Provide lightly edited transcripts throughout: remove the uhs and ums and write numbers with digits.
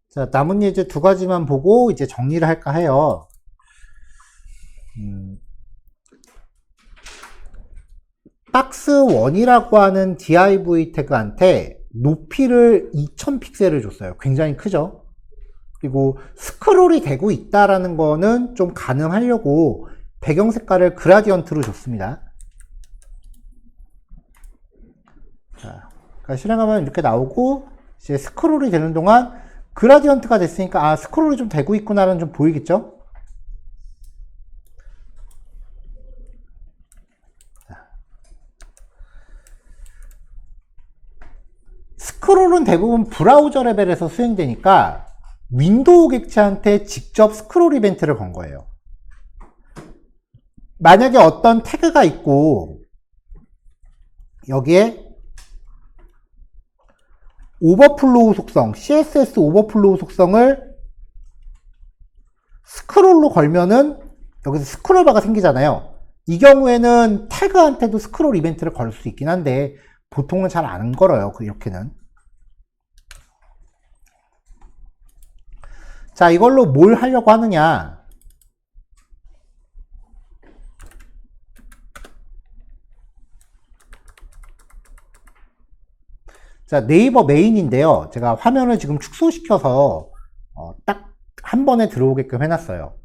자, 남은 예제 두 가지만 보고 이제 정리를 할까 해요. 박스 1이라고 하는 div 태그한테 높이를 2000 픽셀을 줬어요. 굉장히 크죠? 그리고 스크롤이 되고 있다라는 거는 좀 가늠하려고 배경 색깔을 그라디언트로 줬습니다. 자, 그러니까 실행하면 이렇게 나오고 이제 스크롤이 되는 동안 그라디언트가 됐으니까 스크롤이 좀 되고 있구나라는 좀 보이겠죠? 스크롤은 대부분 브라우저 레벨에서 수행되니까 윈도우 객체한테 직접 스크롤 이벤트를 건 거예요. 만약에 어떤 태그가 있고 여기에 오버플로우 속성, CSS 오버플로우 속성을 스크롤로 걸면은 여기서 스크롤 바가 생기잖아요. 이 경우에는 태그한테도 스크롤 이벤트를 걸 수 있긴 한데 보통은 잘 안 걸어요. 이렇게는. 자, 이걸로 뭘 하려고 하느냐. 자, 네이버 메인인데요. 제가 화면을 지금 축소시켜서 딱 한 번에 들어오게끔 해놨어요.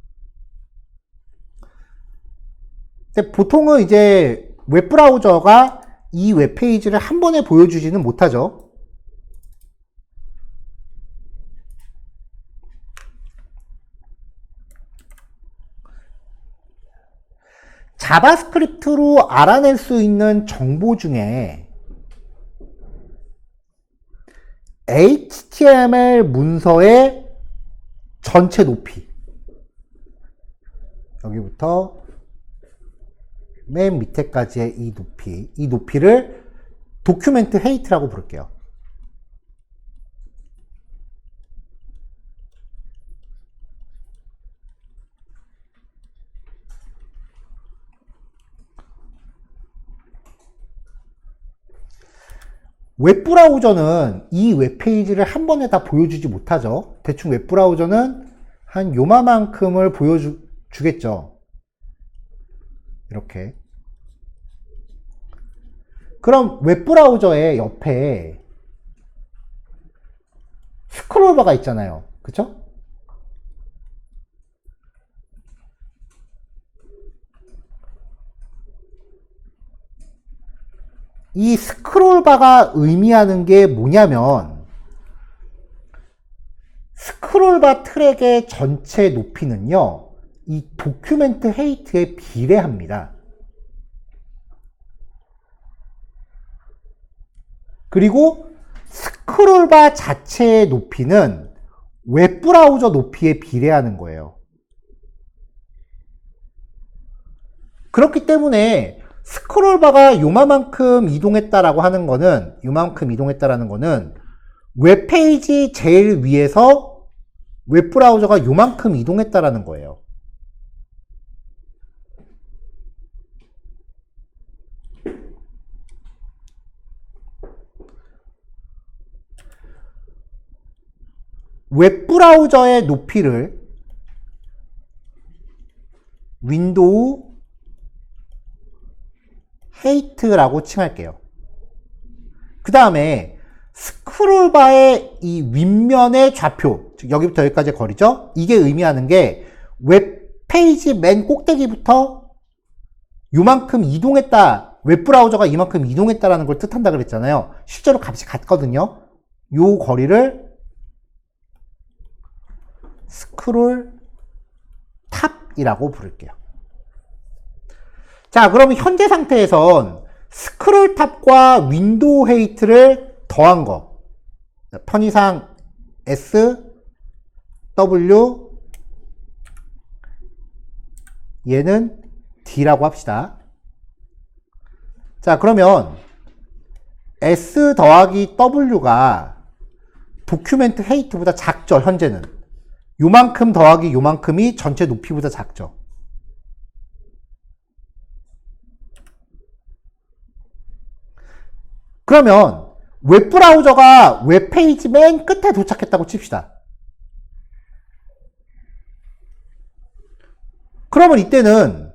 근데 보통은 이제 웹브라우저가 이 웹페이지를 한 번에 보여주지는 못하죠. 자바스크립트로 알아낼 수 있는 정보 중에 HTML 문서의 전체 높이, 여기부터 맨 밑에까지의 이 높이를 도큐멘트 헤이트라고 부를게요. 웹브라우저는 이 웹페이지를 한 번에 다 보여주지 못하죠. 대충 웹브라우저는 한 요만큼을 보여주겠죠. 이렇게. 그럼 웹브라우저의 옆에 스크롤바가 있잖아요. 그쵸? 이 스크롤바가 의미하는 게 뭐냐면 스크롤바 트랙의 전체 높이는요, 이 도큐멘트 헤이트에 비례합니다. 그리고 스크롤바 자체의 높이는 웹브라우저 높이에 비례하는 거예요. 그렇기 때문에 스크롤바가 요만큼 이동했다라고 하는 거는, 요만큼 이동했다라는 거는 웹페이지 제일 위에서 웹브라우저가 요만큼 이동했다라는 거예요. 웹브라우저의 높이를 윈도우 헤이트라고 칭할게요. 그 다음에 스크롤바의 이 윗면의 좌표, 즉 여기부터 여기까지의 거리죠? 이게 의미하는 게 웹페이지 맨 꼭대기부터 요만큼 이동했다, 웹브라우저가 이만큼 이동했다라는 걸 뜻한다 그랬잖아요. 실제로 값이 같거든요. 요 거리를 스크롤 탑이라고 부를게요. 자, 그러면 현재 상태에선 스크롤 탑과 윈도우 헤이트를 더한 거, 편의상 S, W, 얘는 D라고 합시다. 자, 그러면 S 더하기 W가 도큐멘트 헤이트보다 작죠, 현재는. 요만큼 더하기 요만큼이 전체 높이보다 작죠. 그러면 웹브라우저가 웹페이지 맨 끝에 도착했다고 칩시다. 그러면 이때는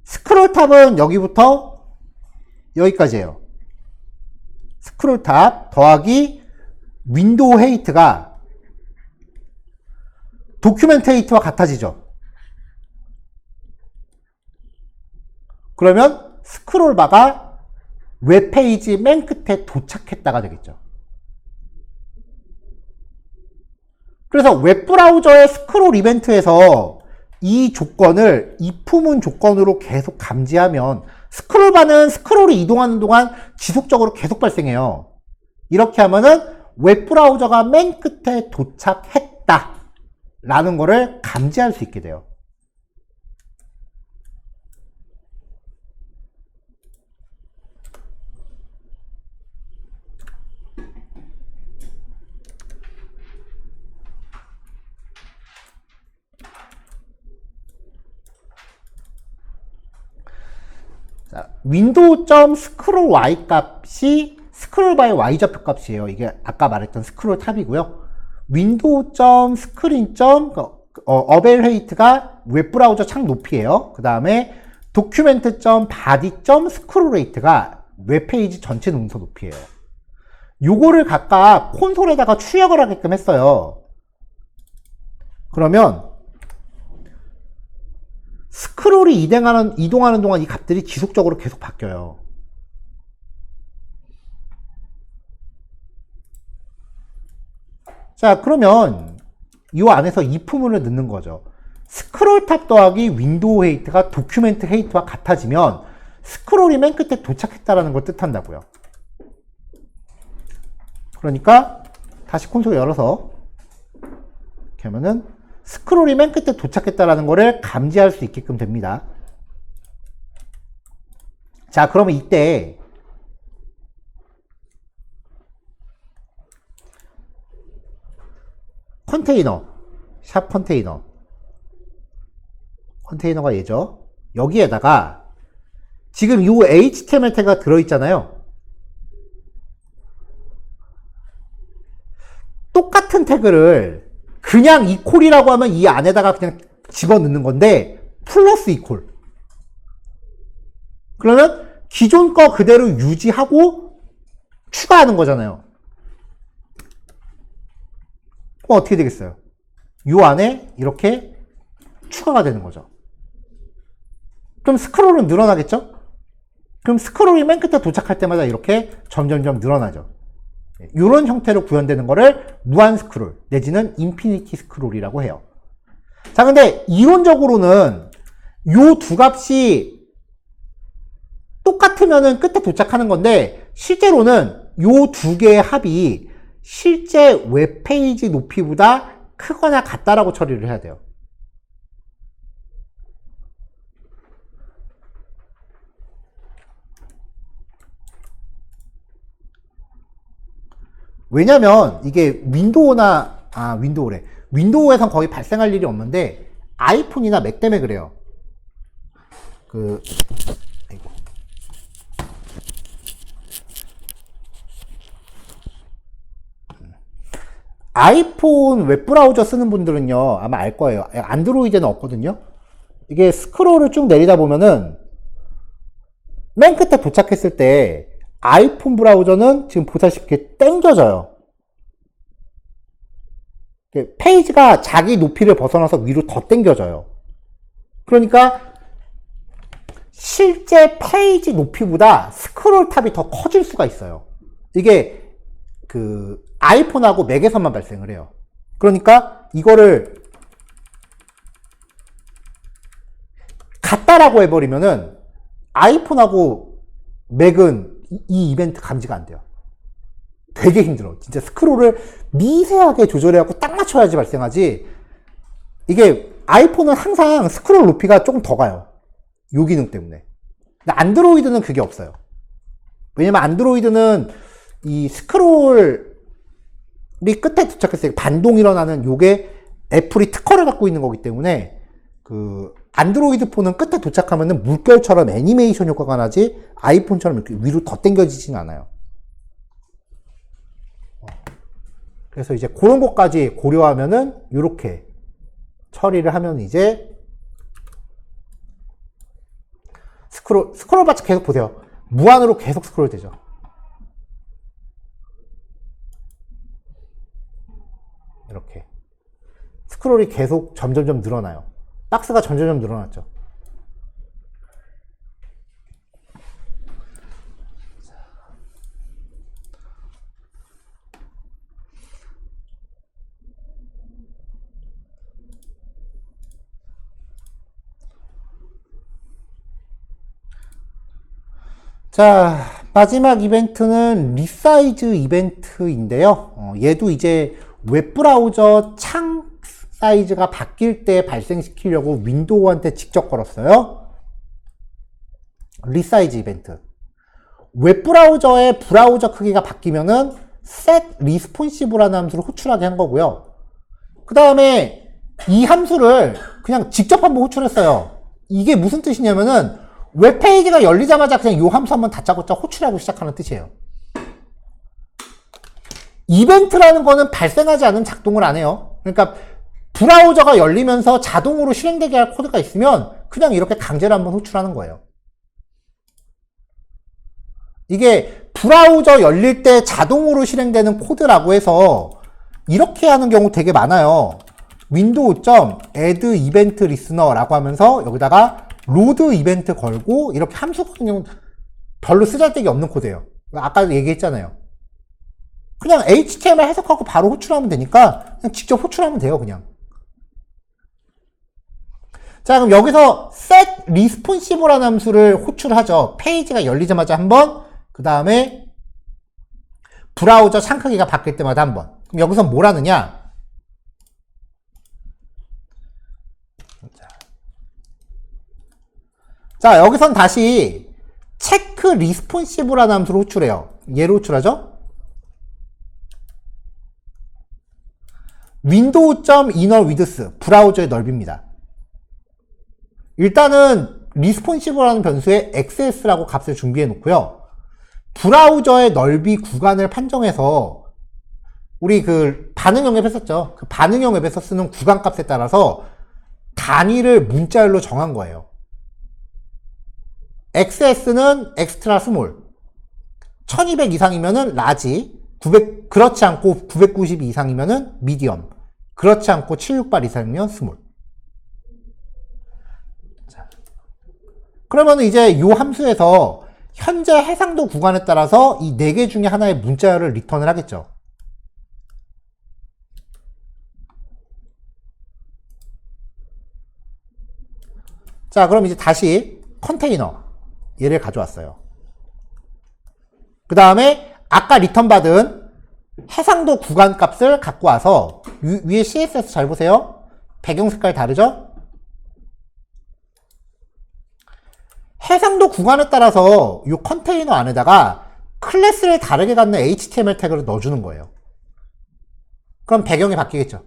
스크롤 탑은 여기부터 여기까지예요. 스크롤 탑 더하기 윈도우 헤이트가 도큐멘트 헤이트와 같아지죠. 그러면 스크롤 바가 웹페이지 맨 끝에 도착했다가 되겠죠. 그래서 웹브라우저의 스크롤 이벤트에서 이 조건을 if문 조건으로 계속 감지하면 스크롤바는 스크롤이 이동하는 동안 지속적으로 계속 발생해요. 이렇게 하면은 웹브라우저가 맨 끝에 도착했다 라는 거를 감지할 수 있게 돼요. 윈도우.스크롤 y 값이 스크롤 바의 y좌표 값이에요. 이게 아까 말했던 스크롤 탑이고요. 윈도우.스크린. 어벨 레이트가 웹브라우저 창 높이에요. 그 다음에 document.body.scroll rate가 웹페이지 전체 농서 높이에요. 요거를 각각 콘솔에다가 출력을 하게끔 했어요. 그러면 스크롤이 이동하는 동안 이 값들이 지속적으로 계속 바뀌어요. 자, 그러면 이 안에서 if문을 넣는 거죠. 스크롤 탑 더하기 윈도우 헤이트가 도큐멘트 헤이트와 같아지면 스크롤이 맨 끝에 도착했다라는 걸 뜻한다고요. 그러니까 다시 콘솔 열어서 이렇게 하면은 스크롤이 맨 끝에 도착했다라는 거를 감지할 수 있게끔 됩니다. 자, 그러면 이때 컨테이너, 샵 컨테이너가 얘죠. 여기에다가 지금 이 HTML 태그가 들어있잖아요. 똑같은 태그를 그냥 이퀄이라고 하면 이 안에다가 그냥 집어넣는 건데 플러스 이퀄. 그러면 기존 거 그대로 유지하고 추가하는 거잖아요. 그럼 어떻게 되겠어요? 이 안에 이렇게 추가가 되는 거죠. 그럼 스크롤은 늘어나겠죠? 그럼 스크롤이 맨 끝에 도착할 때마다 이렇게 점점점 늘어나죠. 이런 형태로 구현되는 거를 무한 스크롤 내지는 인피니티 스크롤이라고 해요. 자, 근데 이론적으로는 요 두 값이 똑같으면은 끝에 도착하는 건데 실제로는 요 두 개의 합이 실제 웹페이지 높이보다 크거나 같다라고 처리를 해야 돼요. 왜냐면 이게 윈도우에선 거의 발생할 일이 없는데 아이폰이나 맥 때문에 그래요. 아이폰 웹브라우저 쓰는 분들은요 아마 알 거예요. 안드로이드는 없거든요. 이게 스크롤을 쭉 내리다 보면은 맨 끝에 도착했을 때 아이폰 브라우저는 지금 보다시피 당겨져요. 페이지가 자기 높이를 벗어나서 위로 더 당겨져요. 그러니까 실제 페이지 높이보다 스크롤 탑이 더 커질 수가 있어요. 이게 아이폰하고 맥에서만 발생을 해요. 그러니까 이거를 같다라고 해버리면은 아이폰하고 맥은 이 이벤트 감지가 안 돼요. 되게 힘들어. 진짜 스크롤을 미세하게 조절해갖고 딱 맞춰야지 발생하지. 이게 아이폰은 항상 스크롤 높이가 조금 더 가요. 요 기능 때문에. 근데 안드로이드는 그게 없어요. 왜냐면 안드로이드는 이 스크롤이 끝에 도착했을 때 반동 일어나는 요게 애플이 특허를 갖고 있는 거기 때문에 안드로이드 폰은 끝에 도착하면은 물결처럼 애니메이션 효과가 나지 아이폰처럼 이렇게 위로 더 당겨지진 않아요. 그래서 이제 그런 것까지 고려하면은 이렇게 처리를 하면 이제 스크롤 바츠 계속 보세요. 무한으로 계속 스크롤 되죠. 이렇게 스크롤이 계속 점점점 늘어나요. 박스가 점점점 늘어났죠. 자, 마지막 이벤트는 리사이즈 이벤트인데요. 얘도 이제 웹브라우저 창 사이즈가 바뀔 때 발생시키려고 윈도우한테 직접 걸었어요. 리사이즈 이벤트. 웹브라우저의 브라우저 크기가 바뀌면은 set responsible라는 함수를 호출하게 한 거고요. 그 다음에 이 함수를 그냥 직접 한번 호출했어요. 이게 무슨 뜻이냐면은 웹페이지가 열리자마자 그냥 이 함수 한번 다짜고짜 호출하고 시작하는 뜻이에요. 이벤트라는 거는 발생하지 않은 작동을 안 해요. 그러니까 브라우저가 열리면서 자동으로 실행되게 할 코드가 있으면 그냥 이렇게 강제로 한번 호출하는 거예요. 이게 브라우저 열릴 때 자동으로 실행되는 코드라고 해서 이렇게 하는 경우 되게 많아요. window.add event listener라고 하면서 여기다가 로드 이벤트 걸고 이렇게 함수 같은 경우는 별로 쓰잘데기 없는 코드예요. 아까도 얘기했잖아요. 그냥 HTML 해석하고 바로 호출하면 되니까 그냥 직접 호출하면 돼요, 그냥. 자, 그럼 여기서 set responsible라는 함수를 호출하죠. 페이지가 열리자마자 한 번, 그 다음에 브라우저 창 크기가 바뀔 때마다 한 번. 그럼 여기서 뭘 하느냐? 자, 여기선 다시 체크 리스폰시브라는 함수를 호출해요. 얘를 호출하죠? window.innerwidth 브라우저의 넓이입니다. 일단은 리스폰시브라는 변수에 xs라고 값을 준비해 놓고요. 브라우저의 넓이 구간을 판정해서 우리 그 반응형 앱 했었죠. 그 반응형 앱에서 쓰는 구간 값에 따라서 단위를 문자열로 정한 거예요. XS는 엑스트라 스몰, 1200 이상이면은 라지, 900, 그렇지 않고 992 이상이면은 미디엄, 그렇지 않고 768 이상이면 스몰. 자, 그러면 이제 이 함수에서 현재 해상도 구간에 따라서 이 4개 중에 하나의 문자열을 리턴을 하겠죠. 자, 그럼 이제 다시 컨테이너 얘를 가져왔어요. 그 다음에 아까 리턴 받은 해상도 구간 값을 갖고 와서 위에 CSS 잘 보세요. 배경 색깔 다르죠? 해상도 구간에 따라서 이 컨테이너 안에다가 클래스를 다르게 갖는 HTML 태그를 넣어주는 거예요. 그럼 배경이 바뀌겠죠.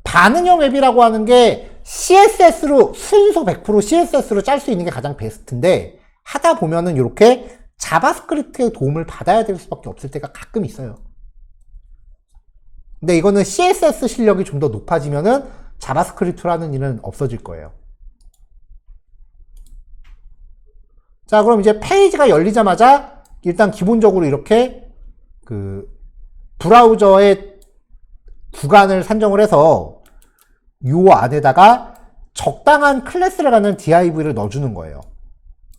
반응형 앱이라고 하는 게 CSS로 순수 100% CSS로 짤 수 있는 게 가장 베스트인데 하다 보면은 이렇게 자바스크립트의 도움을 받아야 될 수밖에 없을 때가 가끔 있어요. 근데 이거는 CSS 실력이 좀 더 높아지면은 자바스크립트라는 일은 없어질 거예요. 자, 그럼 이제 페이지가 열리자마자 일단 기본적으로 이렇게 그 브라우저의 구간을 산정을 해서 요 안에다가 적당한 클래스를 갖는 div를 넣어주는 거예요.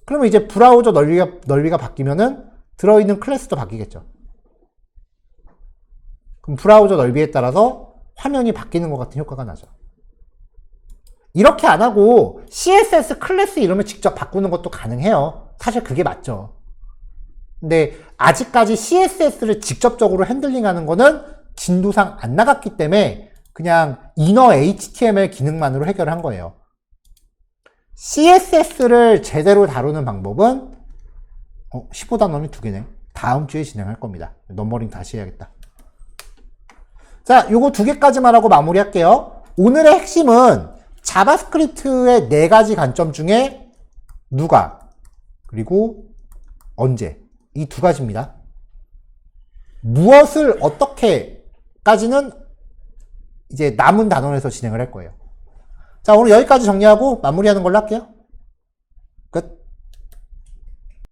그러면 이제 브라우저 넓이가 바뀌면은 들어있는 클래스도 바뀌겠죠. 그럼 브라우저 넓이에 따라서 화면이 바뀌는 것 같은 효과가 나죠. 이렇게 안 하고 CSS 클래스 이름을 직접 바꾸는 것도 가능해요. 사실 그게 맞죠. 근데 아직까지 CSS를 직접적으로 핸들링하는 거는 진도상 안 나갔기 때문에 그냥 inner HTML 기능만으로 해결을 한 거예요. CSS를 제대로 다루는 방법은 15단원이 2개네. 다음 주에 진행할 겁니다. 넘버링 다시 해야겠다. 자, 요거 2개까지만 하고 마무리할게요. 오늘의 핵심은 자바스크립트의 4가지 관점 중에 누가, 그리고 언제, 이 2가지입니다. 무엇을 어떻게까지는 이제 남은 단원에서 진행을 할 거예요. 자, 오늘 여기까지 정리하고 마무리하는 걸로 할게요. 끝.